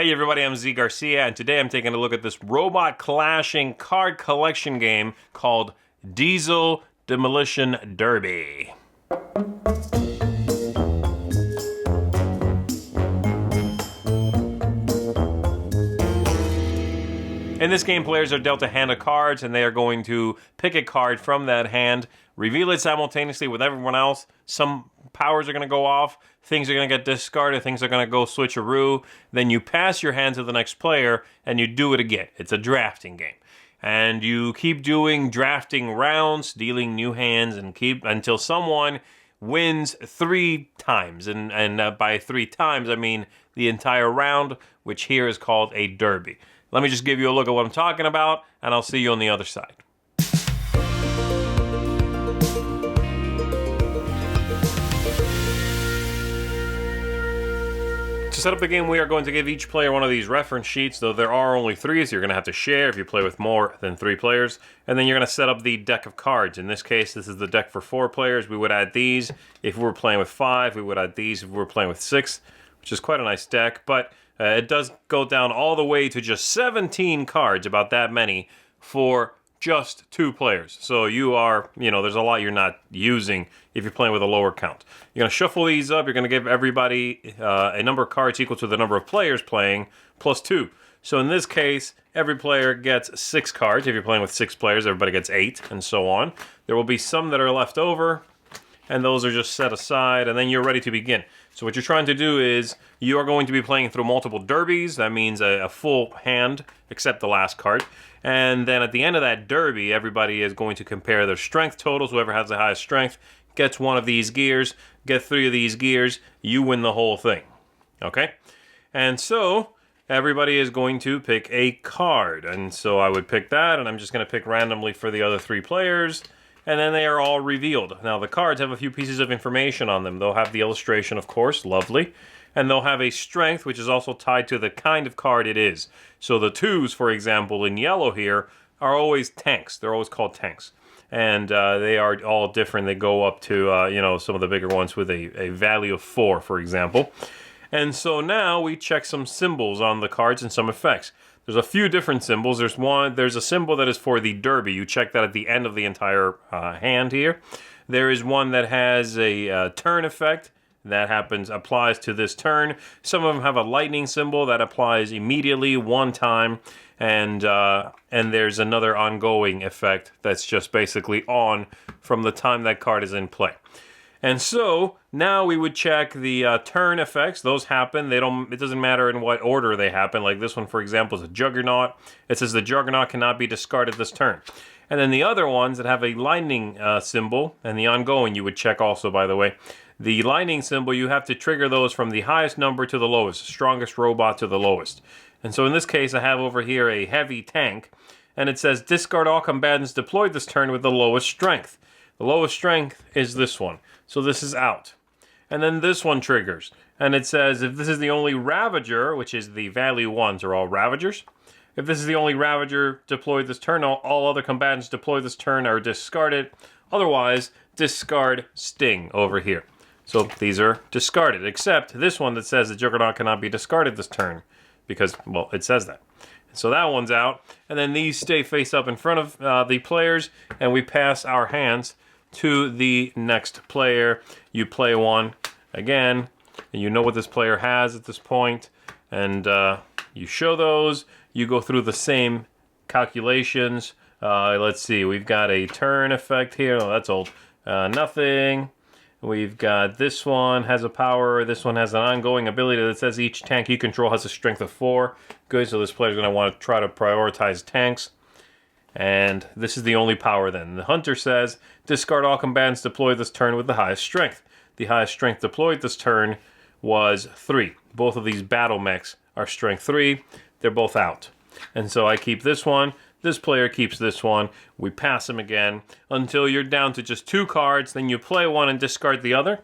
Hey everybody, I'm Garcia, and today I'm taking a look at this robot clashing card collection game called Diesel Demolition Derby. In this game, players are dealt a hand of cards, and they are going to pick a card from that hand, reveal it simultaneously with everyone else. Some powers are going to go off, things are going to get discarded, things are going to go switcheroo. Then you pass your hand to the next player, and you do it again. It's a drafting game. And you keep doing drafting rounds, dealing new hands, and keep until someone wins 3 times. And by 3 times, I mean the entire round, which here is called a derby. Let me just give you a look at what I'm talking about, and I'll see you on the other side. To set up the game, we are going to give each player one of these reference sheets, though there are only 3, so you're going to have to share if you play with more than 3 players. And then you're going to set up the deck of cards. In this case, this is the deck for 4 players. We would add these. If we were playing with 5, we would add these. If we were playing with 6, which is quite a nice deck, but it does go down all the way to just 17 cards, about that many, for just 2 players. So you are, there's a lot you're not using if you're playing with a lower count. You're going to shuffle these up. You're going to give everybody a number of cards equal to the number of players playing, plus 2. So in this case, every player gets 6 cards. If you're playing with 6 players, everybody gets 8, and so on. There will be some that are left over, and those are just set aside, and then you're ready to begin. So what you're trying to do is, you are going to be playing through multiple derbies. That means a full hand, except the last card. And then at the end of that derby, everybody is going to compare their strength totals. Whoever has the highest strength gets one of these gears. Get 3 of these gears, you win the whole thing. Okay? And so, everybody is going to pick a card. And so I would pick that, and I'm just going to pick randomly for the other 3 players. And then they are all revealed. Now, the cards have a few pieces of information on them. They'll have the illustration, of course, lovely. And they'll have a strength, which is also tied to the kind of card it is. So the 2s, for example, in yellow here, are always tanks. They're always called tanks. And they are all different. They go up to, some of the bigger ones with a value of 4, for example. And so now we check some symbols on the cards and some effects. There's a few different symbols. There's a symbol that is for the derby. You check that at the end of the entire hand here. There is one that has a turn effect that applies to this turn. Some of them have a lightning symbol that applies immediately, one time, and there's another ongoing effect that's just basically on from the time that card is in play. And so now we would check the turn effects. Those happen. It doesn't matter in what order they happen. Like this one, for example, is a Juggernaut. It says the Juggernaut cannot be discarded this turn. And then the other ones that have a lightning symbol, and the ongoing you would check also, by the way. The lightning symbol, you have to trigger those from the highest number to the lowest, strongest robot to the lowest. And so in this case, I have over here a heavy tank, and it says discard all combatants deployed this turn with the lowest strength. The lowest strength is this one. So this is out. And then this one triggers. And it says if this is the only Ravager, which is the value 1s are all Ravagers. If this is the only Ravager deployed this turn, all other combatants deployed this turn are discarded. Otherwise, discard Sting over here. So these are discarded, except this one that says the Juggernaut cannot be discarded this turn. Because, well, it says that. So that one's out. And then these stay face up in front of the players, and we pass our hands to the next player. You play one again, and you know what this player has at this point, and you show those. You go through the same calculations. Let's see, we've got a turn effect here. Oh, that's old. Nothing. We've got this one has a power. This one has an ongoing ability that says each tank you control has a strength of 4. Good, so this player's going to want to try to prioritize tanks. And this is the only power then. The Hunter says, discard all combatants deployed this turn with the highest strength. The highest strength deployed this turn was 3. Both of these battle mechs are strength 3. They're both out. And so I keep this one. This player keeps this one. We pass them again until you're down to just 2 cards. Then you play one and discard the other.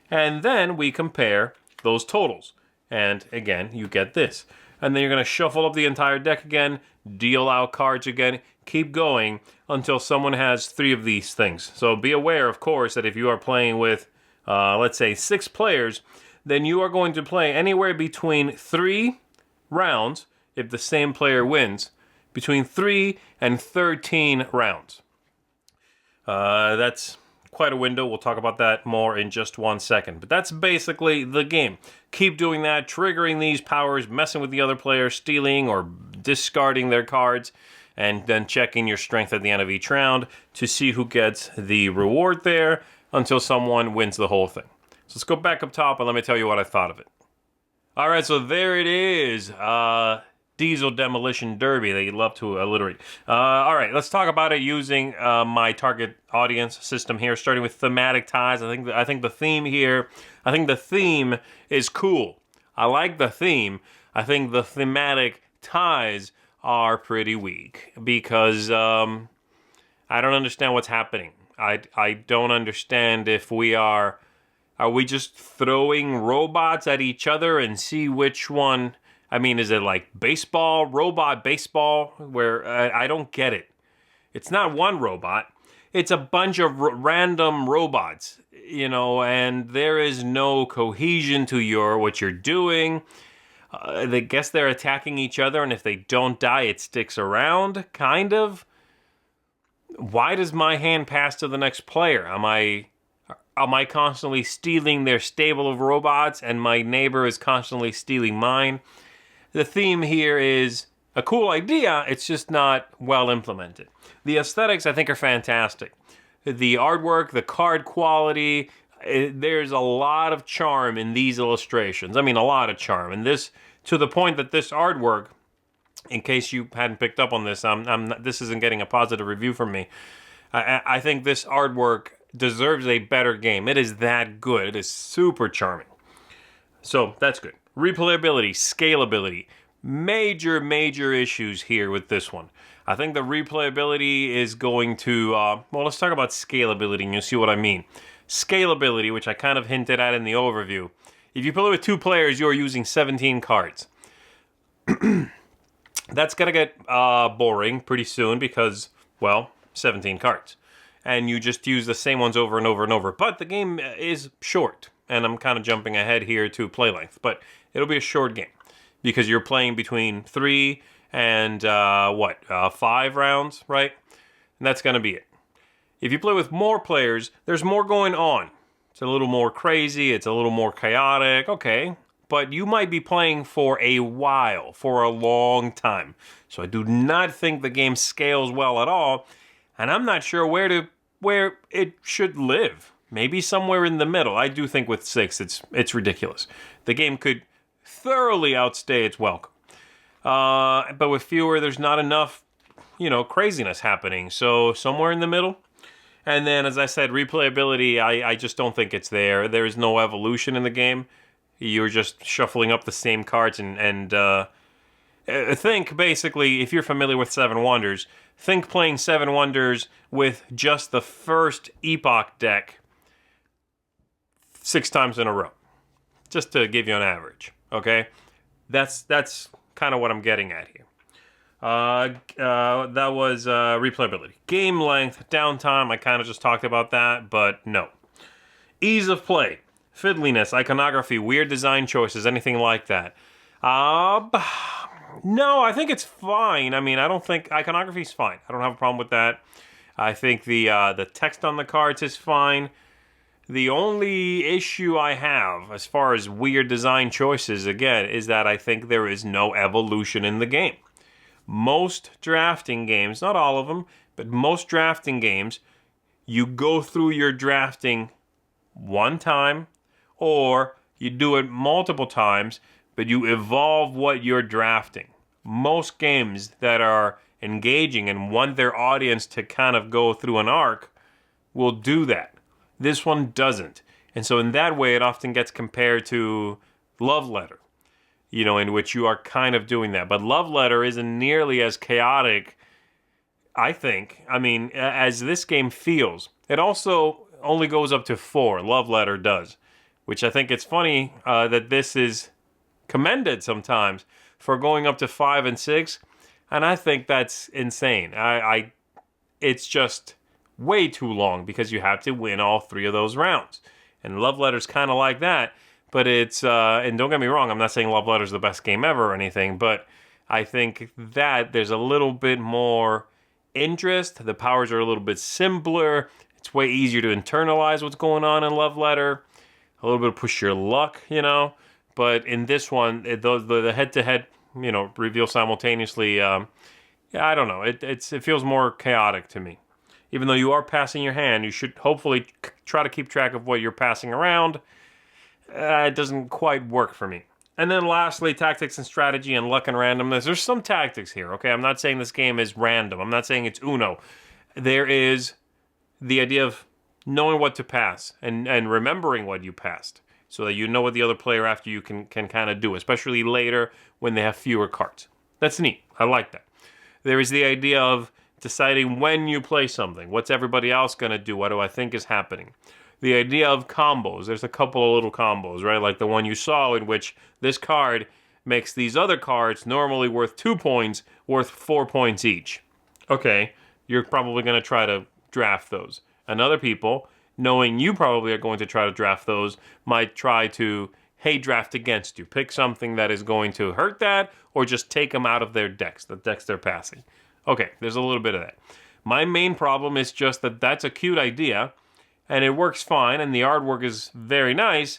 And then we compare those totals. And again, you get this. And then you're going to shuffle up the entire deck again, deal out cards again, keep going until someone has 3 of these things. So be aware, of course, that if you are playing with, let's say, 6 players, then you are going to play anywhere between 3 rounds if the same player wins, between 3 and 13 rounds. That's quite a window. We'll talk about that more in just 1 second. But that's basically the game. Keep doing that, triggering these powers, messing with the other player, stealing or discarding their cards, and then checking your strength at the end of each round to see who gets the reward there until someone wins the whole thing. So let's go back up top and let me tell you what I thought of it. All right, so there it is. Diesel Demolition Derby. They love to alliterate. All right, let's talk about it using my target audience system here, starting with thematic ties. I think the theme here, I think the theme is cool. I like the theme. I think the thematic ties are pretty weak because I don't understand what's happening. I don't understand if are we just throwing robots at each other and see which one. I mean, is it like baseball, robot baseball, where I don't get it. It's not one robot. It's a bunch of random robots, and there is no cohesion to what you're doing. I guess they're attacking each other, and if they don't die, it sticks around, kind of. Why does my hand pass to the next player? Am I constantly stealing their stable of robots, and my neighbor is constantly stealing mine? The theme here is a cool idea, it's just not well implemented. The aesthetics, I think, are fantastic. The artwork, the card quality, there's a lot of charm in these illustrations. I mean, a lot of charm. And this, to the point that this artwork, in case you hadn't picked up on this, this isn't getting a positive review from me. I think this artwork deserves a better game. It is that good. It is super charming. So, that's good. Replayability, scalability, major issues here with this one. I think the replayability is going to, let's talk about scalability and you'll see what I mean. Scalability, which I kind of hinted at in the overview. If you play with 2 players, you're using 17 cards. That's going to get boring pretty soon because, 17 cards. And you just use the same ones over and over and over. But the game is short. And I'm kind of jumping ahead here to play length. But it'll be a short game. Because you're playing between 3 and 5 rounds, right? And that's going to be it. If you play with more players, there's more going on. It's a little more crazy. It's a little more chaotic. Okay. But you might be playing for a while. For a long time. So I do not think the game scales well at all. And I'm not sure where it should live. Maybe somewhere in the middle. I do think with 6, it's ridiculous. The game could thoroughly outstay its welcome. But with fewer, there's not enough, craziness happening. So somewhere in the middle. And then, as I said, replayability, I just don't think it's there. There's no evolution in the game. You're just shuffling up the same cards and think, basically, if you're familiar with Seven Wonders, think playing Seven Wonders with just the first Epoch deck 6 times in a row. Just to give you an average, okay? That's kind of what I'm getting at here. That was replayability. Game length, downtime, I kind of just talked about that, but no. Ease of play, fiddliness, iconography, weird design choices, anything like that. No, I think it's fine. I mean, I don't think iconography's fine. I don't have a problem with that. I think the text on the cards is fine. The only issue I have, as far as weird design choices, again, is that I think there is no evolution in the game. Most drafting games, not all of them, but most drafting games, you go through your drafting one time, or you do it multiple times, but you evolve what you're drafting. Most games that are engaging and want their audience to kind of go through an arc will do that. This one doesn't. And so in that way, it often gets compared to Love Letter, in which you are kind of doing that. But Love Letter isn't nearly as chaotic, I think, as this game feels. It also only goes up to 4, Love Letter does, which I think it's funny that this is commended sometimes for going up to 5 and 6, and I think that's insane. It's just way too long because you have to win all 3 of those rounds. And Love Letter's kind of like that, But it's, and don't get me wrong, I'm not saying Love Letter is the best game ever or anything, but I think that there's a little bit more interest. The powers are a little bit simpler. It's way easier to internalize what's going on in Love Letter. A little bit of push your luck, you know. But in this one, the head-to-head, you know, reveal simultaneously, I don't know. It feels more chaotic to me. Even though you are passing your hand, you should hopefully try to keep track of what you're passing around. It doesn't quite work for me. And then lastly, tactics and strategy and luck and randomness. There's some tactics here, okay? I'm not saying this game is random. I'm not saying it's Uno. There is the idea of knowing what to pass and remembering what you passed so that you know what the other player after you can kind of do, especially later when they have fewer cards. That's neat. I like that. There is the idea of deciding when you play something. What's everybody else going to do? What do I think is happening? The idea of combos. There's a couple of little combos, right? Like the one you saw in which this card makes these other cards normally worth 2 points, worth 4 points each. Okay, you're probably going to try to draft those. And other people, knowing you probably are going to try to draft those, might try to, hey, draft against you. Pick something that is going to hurt that, or just take them out of their decks, the decks they're passing. Okay, there's a little bit of that. My main problem is just that that's a cute idea, and it works fine, and the artwork is very nice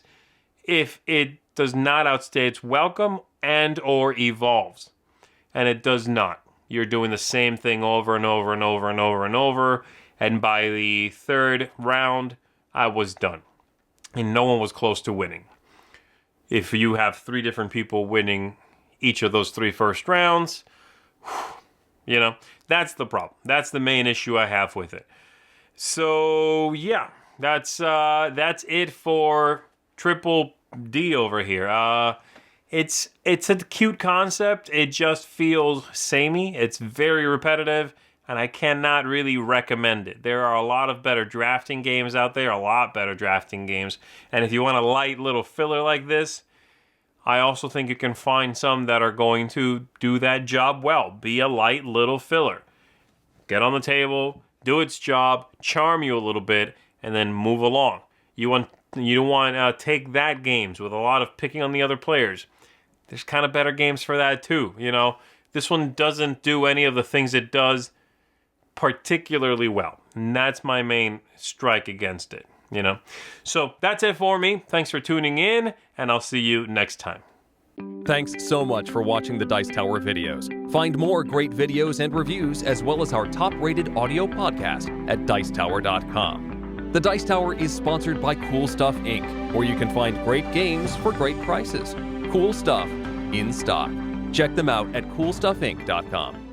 if it does not outstay its welcome and or evolves. And it does not. You're doing the same thing over and over and over and over and over, and by the third round, I was done. And no one was close to winning. If you have 3 different people winning each of those 3 first rounds, you know, that's the problem. That's the main issue I have with it. So yeah, that's it for Triple D over here. It's a cute concept. It just feels samey. It's very repetitive, and I cannot really recommend it. There are a lot of better drafting games out there, a lot better drafting games. And if you want a light little filler like this, I also think you can find some that are going to do that job well. Be a light little filler. Get on the table, do its job, charm you a little bit, and then move along. You don't want to take that games with a lot of picking on the other players. There's kind of better games for that too, you know. This one doesn't do any of the things it does particularly well. And that's my main strike against it, you know. So that's it for me. Thanks for tuning in, and I'll see you next time. Thanks so much for watching the Dice Tower videos. Find more great videos and reviews, as well as our top-rated audio podcast at Dicetower.com. The Dice Tower is sponsored by Cool Stuff Inc., where you can find great games for great prices. Cool stuff in stock. Check them out at CoolStuffInc.com.